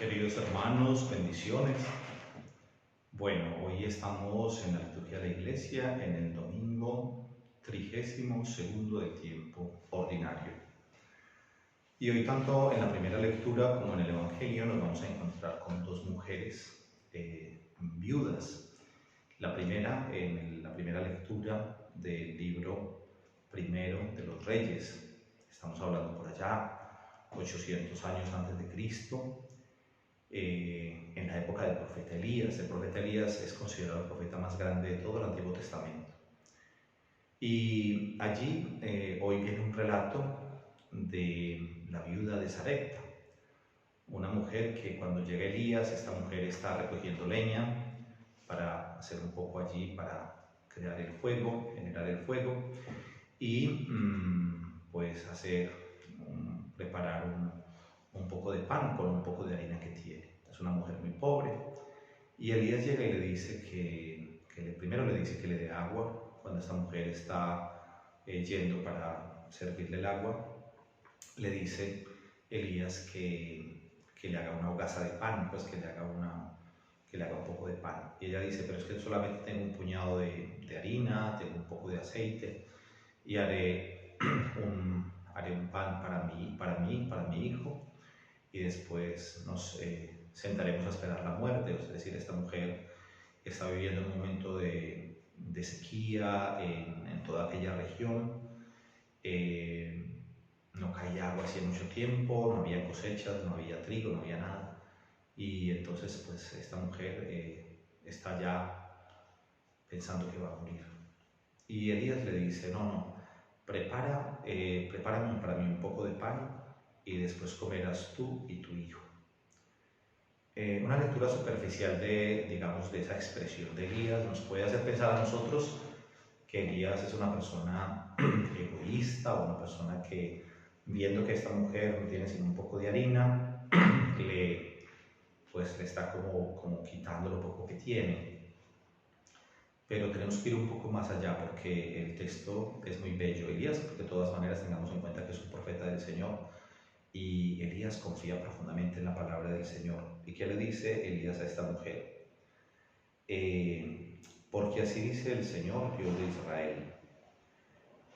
Queridos hermanos, bendiciones. Bueno, hoy estamos en la liturgia de la Iglesia en el domingo 32º del tiempo ordinario. Y hoy tanto en la primera lectura como en el Evangelio nos vamos a encontrar con dos mujeres viudas. La primera en la primera lectura del libro primero de los Reyes. Estamos hablando por allá 800 años antes de Cristo. En la época del profeta Elías. El profeta Elías es considerado el profeta más grande de todo el Antiguo Testamento. Y allí hoy viene un relato de la viuda de Sarepta, una mujer que cuando llega Elías, esta mujer está recogiendo leña para hacer un poco allí, para crear el fuego, generar el fuego y pues preparar un poco de pan con un poco de harina que tiene. Es una mujer muy pobre y Elías llega y le dice primero le dice que le dé agua cuando esta mujer está yendo para servirle el agua. Le dice Elías que le haga una hogaza de pan, pues que le haga un poco de pan. Y ella dice, pero es que solamente tengo un puñado de harina, tengo un poco de aceite y haré un pan para mi hijo, y después nos sentaremos a esperar la muerte. Es decir, esta mujer está viviendo un momento de sequía en toda aquella región. No caía agua hacía mucho tiempo, no había cosechas, no había trigo, no había nada. Y entonces pues esta mujer está ya pensando que va a morir. Y Elías le dice, no, prepárame para mí un poco de pan y después comerás tú y tu hijo. Una lectura superficial de esa expresión de Elías nos puede hacer pensar a nosotros que Elías es una persona egoísta, o una persona que, viendo que esta mujer no tiene sino un poco de harina, le está como quitando lo poco que tiene. Pero tenemos que ir un poco más allá porque el texto es muy bello. Elías, porque de todas maneras tengamos en cuenta que es un profeta del Señor, y Elías confía profundamente en la palabra del Señor. ¿Y qué le dice Elías a esta mujer? Porque así dice el Señor, Dios de Israel: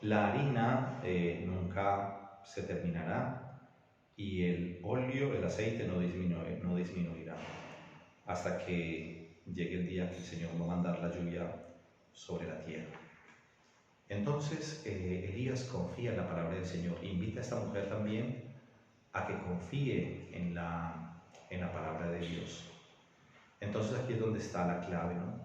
la harina nunca se terminará y el óleo, el aceite no disminuirá hasta que llegue el día que el Señor va a mandar la lluvia sobre la tierra. Entonces Elías confía en la palabra del Señor e invita a esta mujer también a que confíe en la palabra de Dios. Entonces aquí es donde está la clave, ¿no?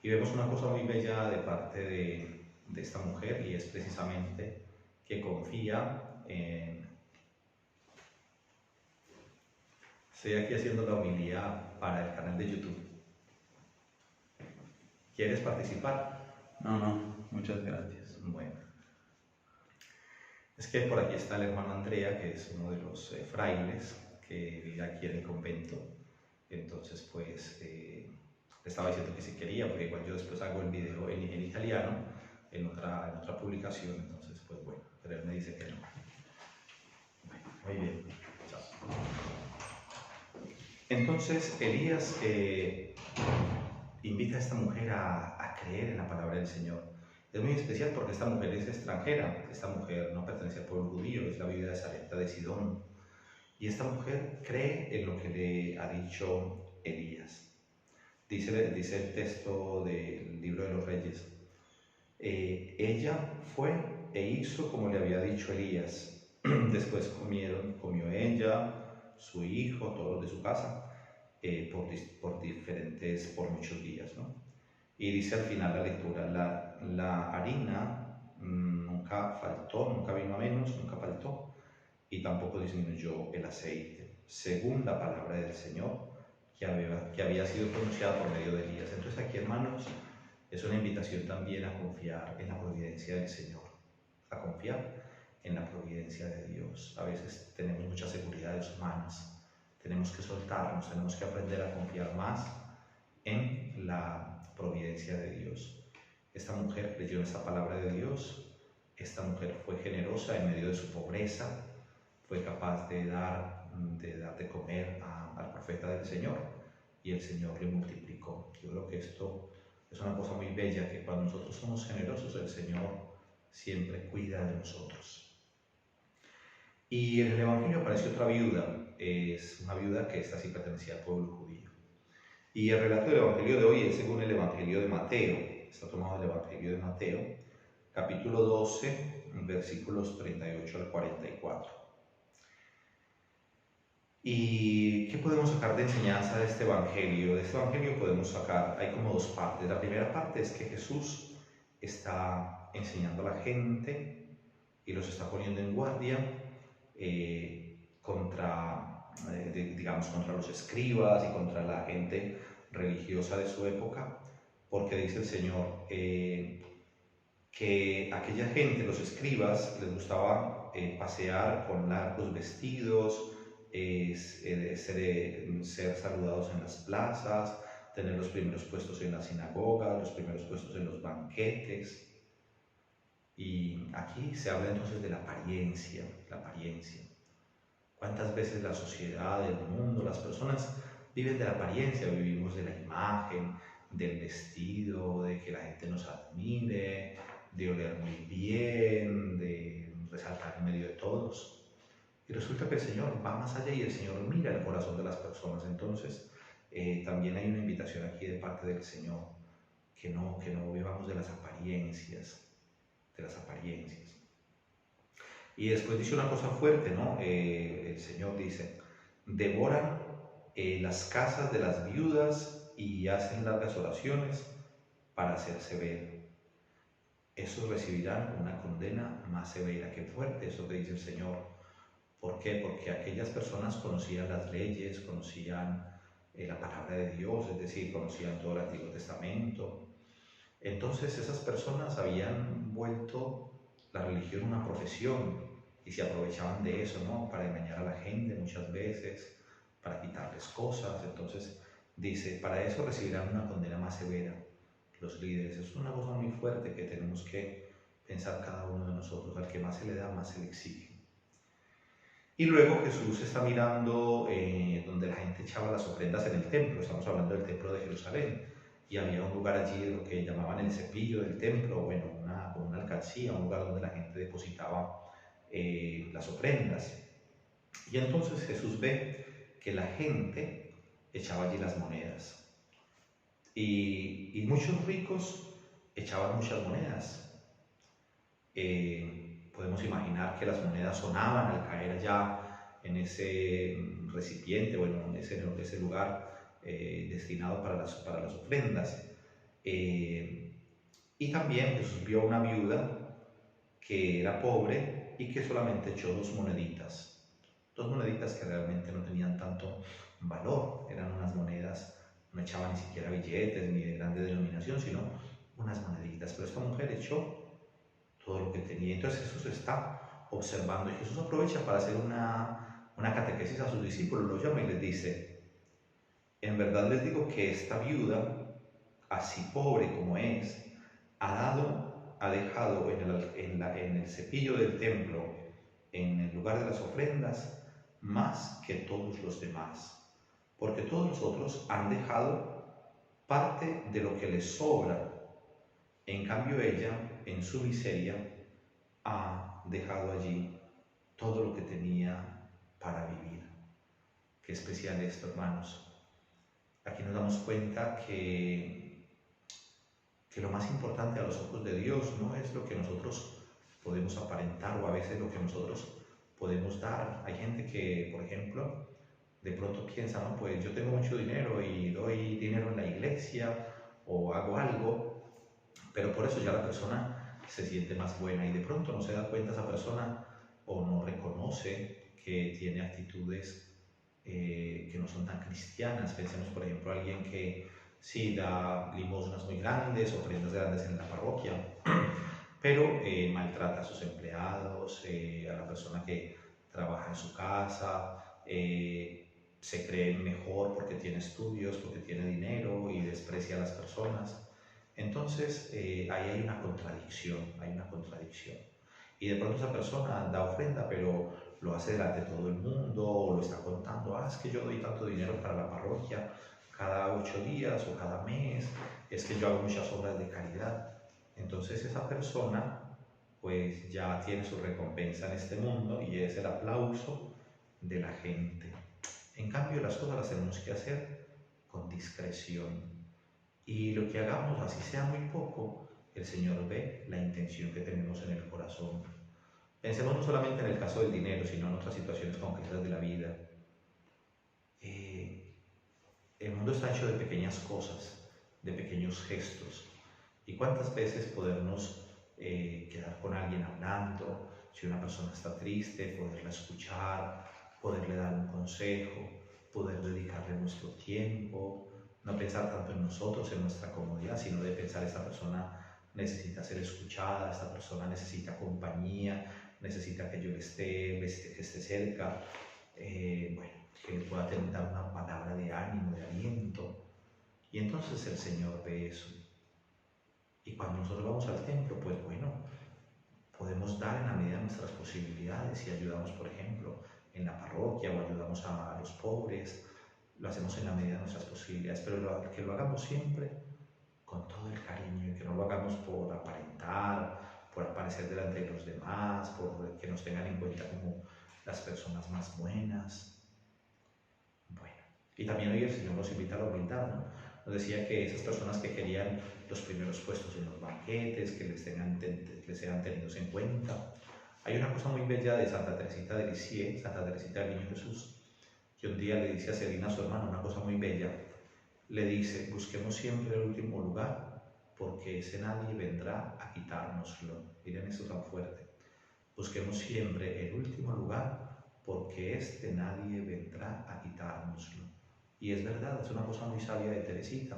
Y vemos una cosa muy bella de parte de esta mujer, y es precisamente que confía en... Estoy aquí haciendo la homilía para el canal de YouTube. ¿Quieres participar? No, muchas gracias. Bueno, es que por aquí está el hermano Andrea, que es uno de los frailes que vive aquí en el convento. Entonces pues le estaba diciendo que si quería, porque igual yo después hago el video en italiano en otra publicación. Entonces pues bueno, pero él me dice que no. Bueno, muy bien, chao. Entonces Elías invita a esta mujer a creer en la palabra del Señor. Es muy especial porque esta mujer es extranjera, esta mujer no pertenece al pueblo judío, es la viuda de Sarepta de Sidón. Y esta mujer cree en lo que le ha dicho Elías. Dice el texto del libro de los Reyes: ella fue e hizo como le había dicho Elías. Después comió ella, su hijo, todos los de su casa, por muchos días, ¿no? Y dice al final la lectura: la harina nunca faltó, nunca vino a menos, nunca faltó, y tampoco disminuyó el aceite, según la palabra del Señor que había sido pronunciada por medio de Elías. Entonces aquí, hermanos, es una invitación también a confiar en la providencia del Señor, a confiar en la providencia de Dios. A veces tenemos muchas seguridades humanas, tenemos que soltarnos, tenemos que aprender a confiar más en la providencia de Dios. Esta mujer creyó en esta palabra de Dios, esta mujer fue generosa en medio de su pobreza, fue capaz de dar de comer a al profeta del Señor y el Señor le multiplicó. Yo creo que esto es una cosa muy bella, que cuando nosotros somos generosos, el Señor siempre cuida de nosotros. Y en el Evangelio aparece otra viuda, es una viuda que esta sí pertenecía al pueblo judío. Y el relato del Evangelio de hoy es según el Evangelio de Mateo, está tomado del Evangelio de Mateo, capítulo 12, versículos 38 al 44. ¿Y qué podemos sacar de enseñanza de este Evangelio? De este Evangelio podemos sacar, hay como dos partes. La primera parte es que Jesús está enseñando a la gente y los está poniendo en guardia contra los escribas y contra la gente religiosa de su época, porque dice el Señor que aquella gente, los escribas, les gustaba pasear con largos vestidos, ser saludados en las plazas, tener los primeros puestos en la sinagoga, los primeros puestos en los banquetes. Y aquí se habla entonces de la apariencia, la apariencia. ¿Cuántas veces la sociedad, el mundo, las personas viven de la apariencia? Vivimos de la imagen, del vestido, de que la gente nos admire, de oler muy bien, de resaltar en medio de todos. Y resulta que el Señor va más allá y el Señor mira el corazón de las personas. Entonces, también hay una invitación aquí de parte del Señor, que no vivamos de las apariencias, Y después dice una cosa fuerte, ¿no? El Señor dice, devoran las casas de las viudas y hacen largas oraciones para hacerse ver. Esos recibirán una condena más severa. Qué fuerte eso que dice el Señor. ¿Por qué? Porque aquellas personas conocían las leyes, conocían la palabra de Dios, es decir, conocían todo el Antiguo Testamento. Entonces esas personas habían vuelto la religión una profesión y se aprovechaban de eso, ¿no? Para engañar a la gente muchas veces, para quitarles cosas. Entonces dice, para eso recibirán una condena más severa los líderes. Es una cosa muy fuerte que tenemos que pensar cada uno de nosotros. Al que más se le da, más se le exige. Y luego Jesús está mirando donde la gente echaba las ofrendas en el templo. Estamos hablando del templo de Jerusalén. Y había un lugar allí, lo que llamaban el cepillo del templo, bueno, como una alcancía, un lugar donde la gente depositaba las ofrendas. Y entonces Jesús ve que la gente echaba allí las monedas. Y muchos ricos echaban muchas monedas. Podemos imaginar que las monedas sonaban al caer allá en ese recipiente, bueno, en ese lugar destinado para las ofrendas. Y también Jesús vio a una viuda que era pobre y que solamente echó dos moneditas que realmente no tenían tanto valor, eran unas monedas, no echaban ni siquiera billetes ni de grande denominación, sino unas moneditas, pero esta mujer echó todo lo que tenía. Entonces Jesús está observando y Jesús aprovecha para hacer una catequesis a sus discípulos, los llama y les dice, en verdad les digo que esta viuda, así pobre como es, ha dejado en el cepillo del templo, en el lugar de las ofrendas, más que todos los demás, porque todos los otros han dejado parte de lo que les sobra. En cambio ella, en su miseria, ha dejado allí todo lo que tenía para vivir. Qué especial esto, hermanos. Aquí nos damos cuenta que lo más importante a los ojos de Dios no es lo que nosotros podemos aparentar o a veces lo que nosotros podemos dar. Hay gente que, por ejemplo, de pronto piensa, no, pues yo tengo mucho dinero y doy dinero en la iglesia o hago algo, pero por eso ya la persona se siente más buena y de pronto no se da cuenta esa persona o no reconoce que tiene actitudes que no son tan cristianas. Pensemos, por ejemplo, a alguien que sí da limosnas muy grandes, ofrendas grandes en la parroquia, pero maltrata a sus empleados, a la persona que trabaja en su casa, se cree mejor porque tiene estudios, porque tiene dinero y desprecia a las personas. Entonces ahí hay una contradicción, Y de pronto esa persona da ofrenda, pero lo hace delante de todo el mundo, o lo está contando, es que yo doy tanto dinero para la parroquia cada 8 días o cada mes, es que yo hago muchas obras de caridad. Entonces esa persona pues ya tiene su recompensa en este mundo y es el aplauso de la gente. En cambio, las cosas las tenemos que hacer con discreción. Y lo que hagamos, así sea muy poco, el Señor ve la intención que tenemos en el corazón. Pensemos no solamente en el caso del dinero, sino en otras situaciones concretas de la vida. El mundo está hecho de pequeñas cosas, de pequeños gestos. ¿Y cuántas veces podernos quedar con alguien hablando? Si una persona está triste, poderla escuchar, poderle dar un consejo, poder dedicarle nuestro tiempo, no pensar tanto en nosotros, en nuestra comodidad, sino de pensar esta persona necesita ser escuchada, esta persona necesita compañía, necesita que yo le esté, que esté cerca, bueno, que le pueda dar una palabra de ánimo, de aliento. Y entonces el Señor ve eso. Y cuando nosotros vamos al templo, pues bueno, podemos dar en la medida de nuestras posibilidades y ayudamos, por ejemplo, en la parroquia o ayudamos a los pobres, lo hacemos en la medida de nuestras posibilidades, pero que lo hagamos siempre con todo el cariño y que no lo hagamos por aparentar, por aparecer delante de los demás, por que nos tengan en cuenta como las personas más buenas. Bueno, y también hoy el Señor nos invita a la humildad, ¿no? Nos decía que esas personas que querían los primeros puestos en los banquetes, que les sean tenidos en cuenta. Hay una cosa muy bella de Santa Teresita de Lisieux, Santa Teresita del Niño Jesús, que un día le dice a Celina, su hermana, una cosa muy bella. Le dice, busquemos siempre el último lugar, porque ese nadie vendrá a quitárnoslo. Miren eso tan fuerte. Busquemos siempre el último lugar, porque este nadie vendrá a quitárnoslo. Y es verdad, es una cosa muy sabia de Teresita.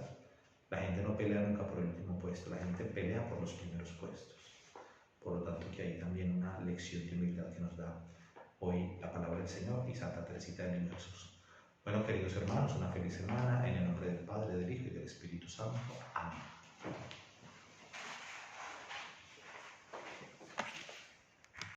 La gente no pelea nunca por el último puesto, la gente pelea por los primeros puestos. Por lo tanto, que hay también una lección de humildad que nos da hoy la palabra del Señor y Santa Teresita del Niño Jesús. Bueno, queridos hermanos, una feliz semana en el nombre del Padre, del Hijo y del Espíritu Santo.